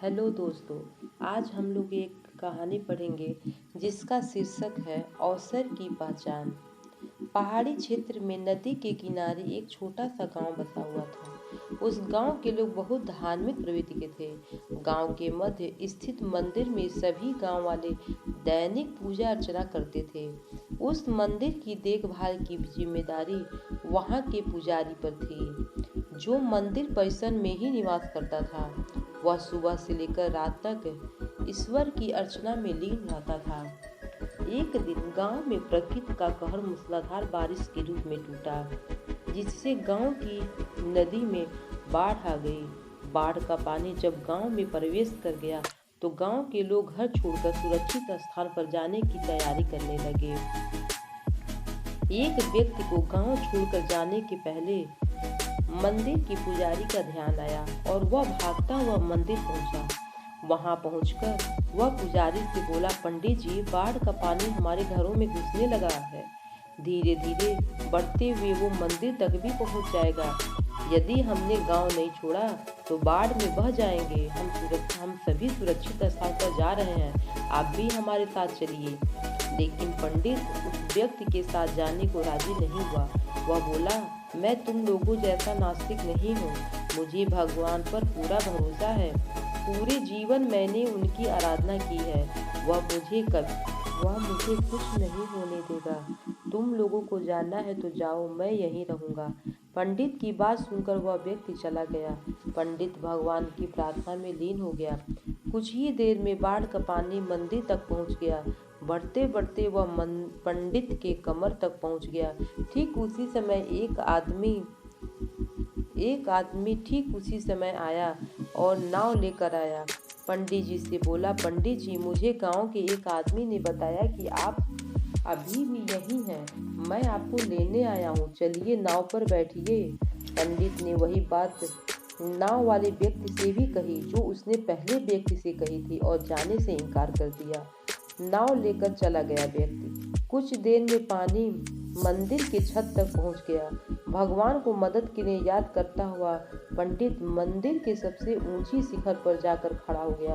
Hello दोस्तों। आज हम लोग एक कहानी पढ़ेंगे जिसका शीर्षक है अवसर की पहचान। पहाड़ी क्षेत्र में नदी के किनारे एक छोटा सा गांव बसा हुआ था। उस गांव के लोग बहुत धार्मिक प्रवृत्ति के थे। गांव के मध्य स्थित मंदिर में सभी गांव वाले दैनिक पूजा अर्चना करते थे। उस मंदिर की देखभाल की जिम्मेदारी वहां के पुजारी पर थी, जो मंदिर परिसर में ही निवास करता था। वह सुबह से लेकर रात तक ईश्वर की अर्चना में लीन रहता था। एक दिन गांव में प्रकृति का कहर मूसलाधार बारिश के रूप में टूटा, जिससे गांव की नदी में बाढ़ आ गई। बाढ़ का पानी जब गांव में प्रवेश कर गया तो गांव के लोग घर छोड़कर सुरक्षित स्थान पर जाने की तैयारी करने लगे। एक व्यक्ति को गांव छोड़कर जाने के पहले मंदिर की पुजारी का ध्यान आया और वह भागता हुआ मंदिर पहुंचा। वहां पहुंचकर वह पुजारी से बोला, पंडित जी, बाढ़ का पानी हमारे घरों में घुसने लगा है। धीरे धीरे बढ़ते हुए वो मंदिर तक भी पहुंच जाएगा। यदि हमने गांव नहीं छोड़ा तो बाढ़ में बह जाएंगे। हम सभी सुरक्षित स्थान पर जा रहे हैं, आप भी हमारे साथ चलिए। लेकिन पंडित उस व्यक्ति के साथ जाने को राजी नहीं हुआ। वह बोला, मैं तुम लोगों जैसा नास्तिक नहीं हूँ, मुझे भगवान पर पूरा भरोसा है। पूरे जीवन मैंने उनकी आराधना की है। वह मुझे कुछ नहीं होने देगा। तुम लोगों को जाना है तो जाओ, मैं यहीं रहूंगा। पंडित की बात सुनकर वह व्यक्ति चला गया। पंडित भगवान की प्रार्थना में लीन हो गया। कुछ ही देर में बाढ़ का पानी मंदिर तक पहुंच गया। बढ़ते बढ़ते वह पंडित के कमर तक पहुंच गया। ठीक उसी समय ठीक उसी समय आया और नाव लेकर आया। पंडित जी से बोला, पंडित जी, मुझे गांव के एक आदमी ने बताया कि आप अभी भी यहीं हैं। मैं आपको लेने आया हूँ, चलिए नाव पर बैठिए। पंडित ने वही बात नाव वाले व्यक्ति से भी कही जो उसने पहले व्यक्ति से कही थी और जाने से इनकार कर दिया। नाव लेकर चला गया व्यक्ति। कुछ देर में पानी मंदिर के छत तक पहुंच गया। भगवान को मदद के लिए याद करता हुआ पंडित मंदिर के सबसे ऊंची शिखर पर जाकर खड़ा हो गया।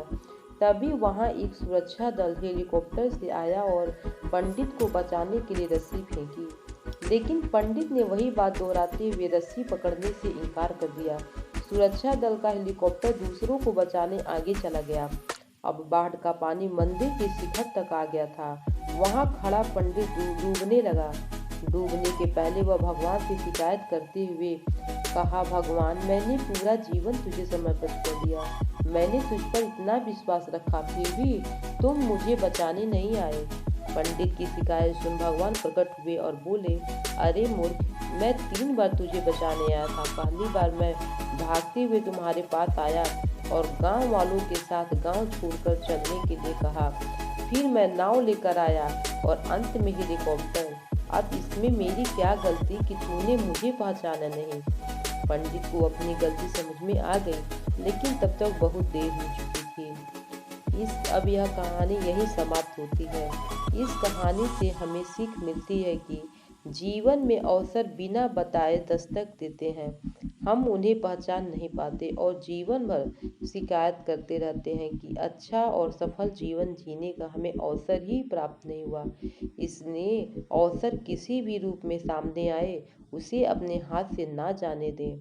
तभी वहां एक सुरक्षा दल हेलीकॉप्टर से आया और पंडित को बचाने के लिए रस्सी फेंकी। लेकिन पंडित ने वही बात दोहराते हुए रस्सी पकड़ने से इनकार कर दिया। सुरक्षा दल का हेलीकॉप्टर दूसरों को बचाने आगे चला गया। अब बाढ़ का पानी मंदिर के शिखर तक आ गया था। वहां खड़ा पंडित डूबने लगा। डूबने के पहले वह भगवान से शिकायत करते हुए कहा, भगवान, मैंने पूरा जीवन तुझे समर्पित कर दिया। मैंने तुझ पर इतना विश्वास रखा, फिर भी तुम मुझे बचाने नहीं आए। पंडित की शिकायत सुन भगवान प्रकट हुए और बोले, अरे मूर्ख, मैं 3 बार तुझे बचाने आया था। पहली बार मैं भागते हुए तुम्हारे पास आया और गांव वालों के साथ गांव छोड़कर चलने के लिए कहा। फिर मैं नाव लेकर आया और अंत में हेलीकॉप्टर। अब इसमें मेरी क्या गलती कि तूने मुझे पहचाना नहीं। पंडित को अपनी गलती समझ में आ गई, लेकिन तब तक बहुत देर हो चुकी थी। अब यह कहानी यही समाप्त होती है। इस कहानी से हमें सीख मिलती है कि जीवन में अवसर बिना बताए दस्तक देते हैं। हम उन्हें पहचान नहीं पाते और जीवन भर शिकायत करते रहते हैं कि अच्छा और सफल जीवन जीने का हमें अवसर ही प्राप्त नहीं हुआ। इसलिए अवसर किसी भी रूप में सामने आए, उसे अपने हाथ से ना जाने दें।